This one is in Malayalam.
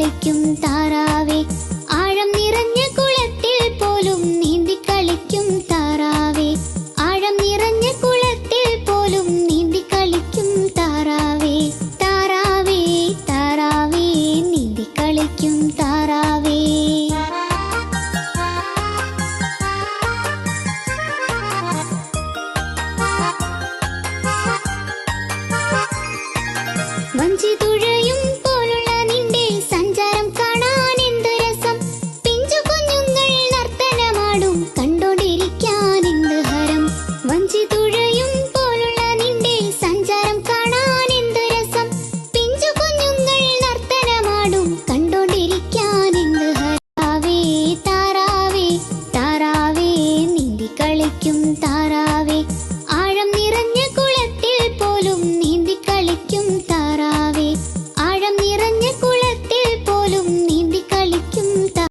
കളിക്കും താറാവേ ആഴം നിറഞ്ഞ കുളത്തിൽ പോലും നീന്തി കളിക്കും താറാവേ ആഴം നിറഞ്ഞ കുളത്തിൽ പോലും നീന്തി കളിക്കും താറാവേ താറാവേ താറാവേ നീന്തി കളിക്കും താറാവേ വഞ്ചി തുഴയും പോലുള്ള നിന്റെ സഞ്ചാരം കാണാൻ എന്ത് രസം പിഞ്ചു കുഞ്ഞുങ്ങൾ നർത്തനമാടും കണ്ടോണ്ടിരിക്കാൻ എന്ത് ഹരം വഞ്ചി തുഴയും പോലുള്ള നിന്റെ സഞ്ചാരം കാണാൻ എന്ത് രസം പിഞ്ചു കുഞ്ഞുങ്ങൾ നർത്തനമാടും കണ്ടോണ്ടിരിക്കാൻ എന്ത് ഹരാവേ താറാവേ താറാവേ നീന്തി കളിക്കും താറാവേ